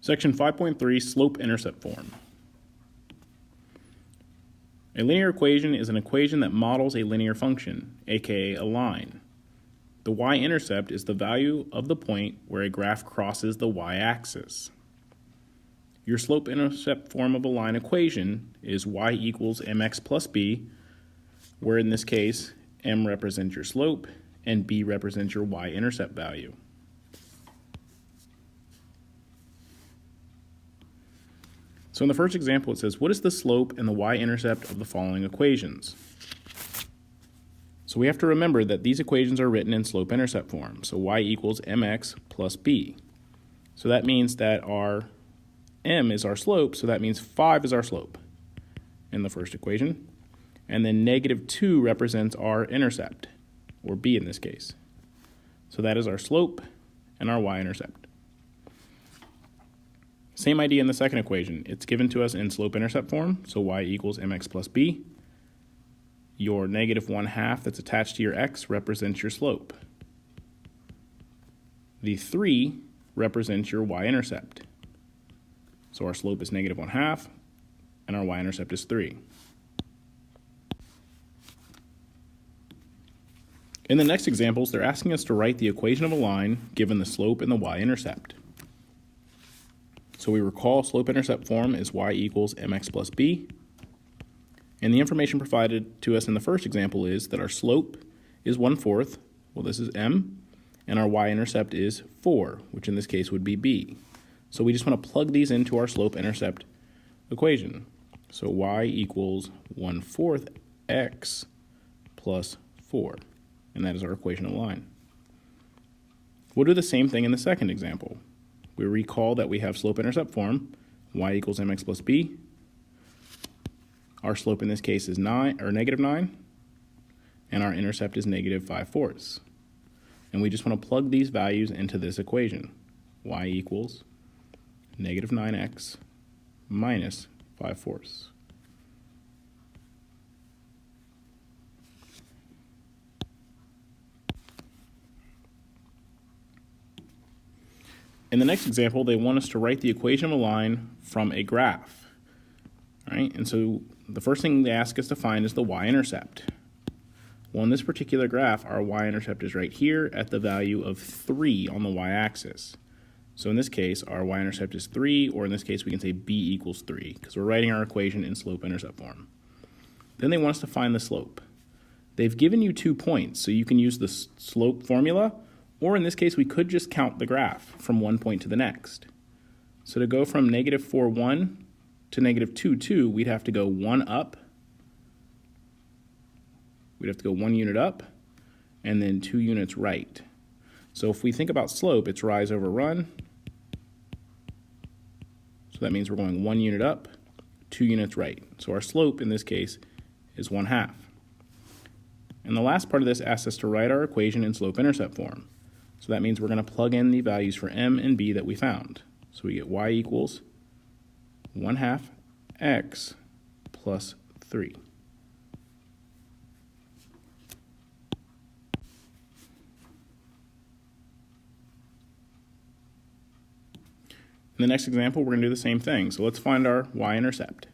Section 5.3, Slope-Intercept Form. A linear equation is an equation that models a linear function, aka a line. The y-intercept is the value of the point where a graph crosses the y-axis. Your slope-intercept form of a line equation is y equals mx plus b, where in this case, m represents your slope and b represents your y-intercept value. So in the first example, it says, what is the slope and the y-intercept of the following equations? So we have to remember that these equations are written in slope-intercept form. So y equals mx plus b. So that means that our m is our slope, so that means 5 is our slope in the first equation. And then -2 represents our intercept, or b in this case. So that is our slope and our y-intercept. Same idea in the second equation. It's given to us in slope-intercept form, so y equals mx plus b. Your -1/2 that's attached to your x represents your slope. The 3 represents your y-intercept. So our slope is -1/2, and our y-intercept is 3. In the next examples, they're asking us to write the equation of a line given the slope and the y-intercept. So we recall slope-intercept form is y equals mx plus b. And the information provided to us in the first example is that our slope is 1/4, well this is m, and our y-intercept is 4, which in this case would be b. So we just want to plug these into our slope-intercept equation. So y equals 1/4 x plus 4, and that is our equation of a line. We'll do the same thing in the second example. We recall that we have slope-intercept form, y equals mx plus b. Our slope in this case is -9, and our intercept is -5/4. And we just want to plug these values into this equation. Y equals -9x minus 5/4. In the next example, they want us to write the equation of a line from a graph. All right, and so the first thing they ask us to find is the y-intercept. Well, in this particular graph, our y-intercept is right here at the value of 3 on the y-axis. So in this case, our y-intercept is 3, or in this case, we can say b equals 3, because we're writing our equation in slope-intercept form. Then they want us to find the slope. They've given you 2 points, so you can use the slope formula, or in this case, we could just count the graph from one point to the next. So to go from -4, 1 to -2, 2, we'd have to go 1 up. We'd have to go 1 unit up, and then 2 units right. So if we think about slope, it's rise over run. So that means we're going 1 unit up, 2 units right. So our slope in this case is 1/2. And the last part of this asks us to write our equation in slope-intercept form. So that means we're going to plug in the values for m and b that we found. So we get y equals 1/2 x plus 3. In the next example, we're going to do the same thing. So let's find our y-intercept.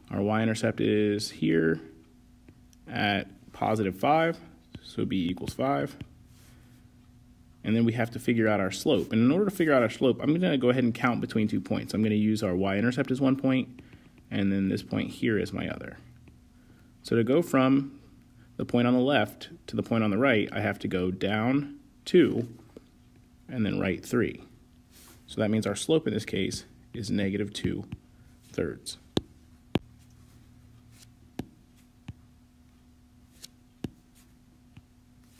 Our y-intercept is here at +5, so b equals 5. And then we have to figure out our slope. And in order to figure out our slope, I'm going to go ahead and count between 2 points. I'm going to use our y-intercept as 1 point, and then this point here is my other. So to go from the point on the left to the point on the right, I have to go down 2 and then right 3. So that means our slope in this case is -2/3.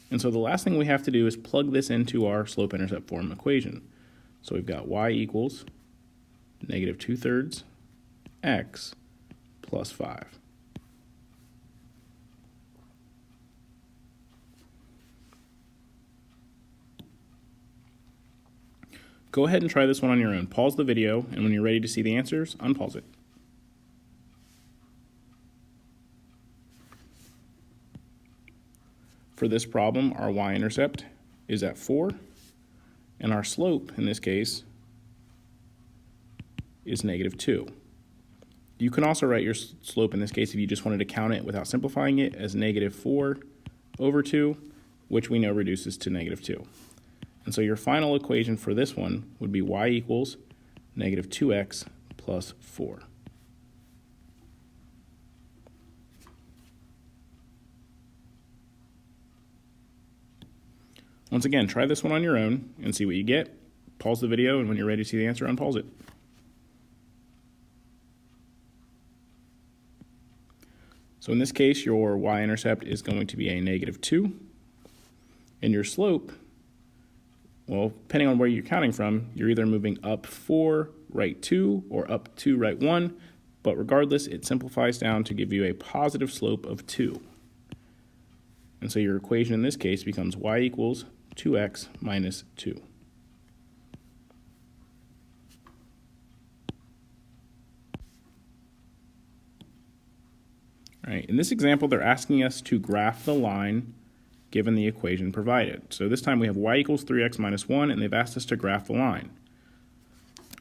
And so the last thing we have to do is plug this into our slope-intercept form equation. So we've got y equals -2/3 x plus 5. Go ahead and try this one on your own. Pause the video, and when you're ready to see the answers, unpause it. For this problem, our y-intercept is at 4, and our slope, in this case, is -2. You can also write your slope in this case, if you just wanted to count it without simplifying it, as -4/2, which we know reduces to -2. And so your final equation for this one would be y equals -2x plus 4. Once again, try this one on your own and see what you get. Pause the video, and when you're ready to see the answer, unpause it. So in this case, your y-intercept is going to be a -2, and your slope, well, depending on where you're counting from, you're either moving up 4, right 2, or up 2, right 1, but regardless, it simplifies down to give you a positive slope of 2. And so your equation in this case becomes y equals 2x minus 2. All right, in this example, they're asking us to graph the line given the equation provided. So this time we have y equals 3x minus 1, and they've asked us to graph the line.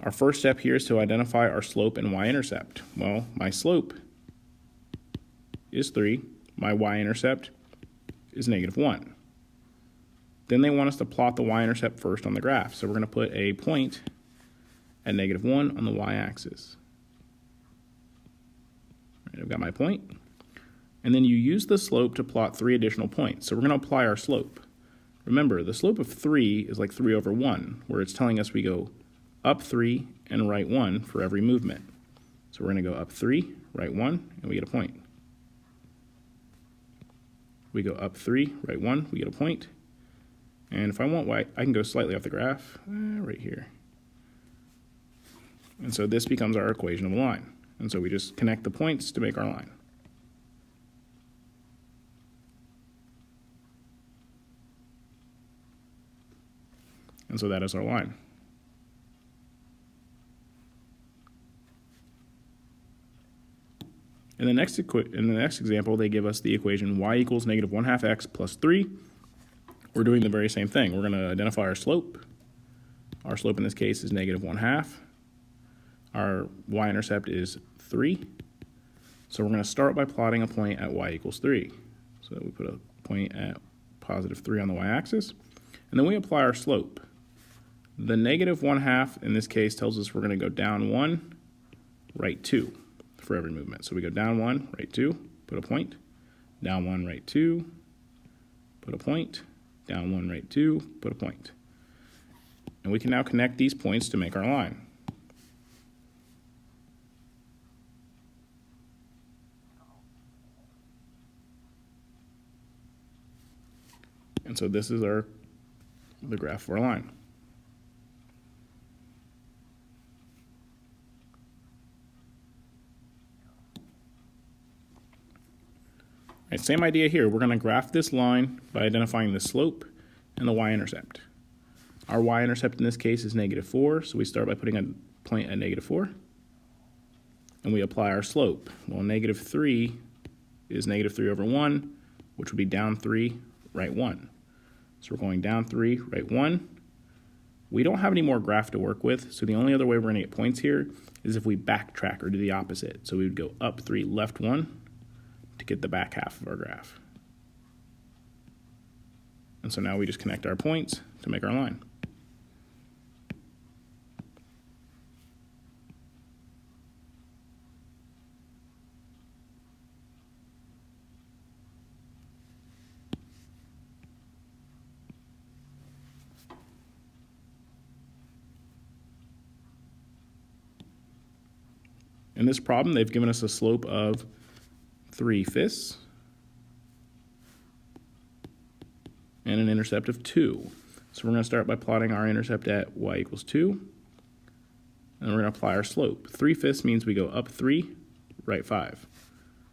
Our first step here is to identify our slope and y-intercept. Well, my slope is 3, my y-intercept is -1. Then they want us to plot the y-intercept first on the graph. So we're going to put a point at -1 on the y-axis. All right, I've got my point. And then you use the slope to plot 3 additional points. So we're going to apply our slope. Remember, the slope of 3 is like 3/1, where it's telling us we go up 3 and right 1 for every movement. So we're going to go up 3, right 1, and we get a point. We go up 3, right 1, we get a point. And if I want y, I can go slightly off the graph, right here. And so this becomes our equation of a line. And so we just connect the points to make our line. And so that is our line. In the next example, they give us the equation y equals -1/2x plus 3. We're doing the very same thing. We're going to identify our slope. Our slope in this case is -1/2. Our y-intercept is 3. So we're going to start by plotting a point at y equals 3. So we put a point at +3 on the y-axis. And then we apply our slope. The -1/2 in this case tells us we're going to go down 1, right 2 for every movement. So we go down 1, right 2, put a point, down 1, right 2, put a point, down 1, right 2, put a point. And we can now connect these points to make our line. And so this is the graph for our line. All right, same idea here. We're going to graph this line by identifying the slope and the y-intercept. Our y-intercept in this case is -4, so we start by putting a point at -4. And we apply our slope. Well, -3 is -3/1, which would be down 3, right 1. So we're going down 3, right 1. We don't have any more graph to work with, so the only other way we're going to get points here is if we backtrack or do the opposite. So we would go up 3, left 1 to get the back half of our graph. And so now we just connect our points to make our line. In this problem, they've given us a slope of 3/5 and an intercept of 2. So we're going to start by plotting our intercept at y equals 2, and we're going to apply our slope. 3/5 means we go up 3, right 5.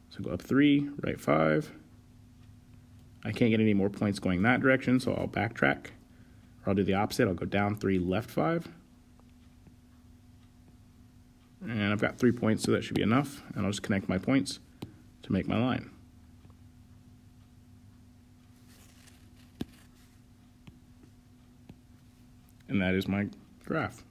So go up 3, right 5. I can't get any more points going that direction, so I'll backtrack. Or I'll do the opposite. I'll go down 3, left 5. And I've got 3 points, so that should be enough. And I'll just connect my points to make my line. And that is my graph.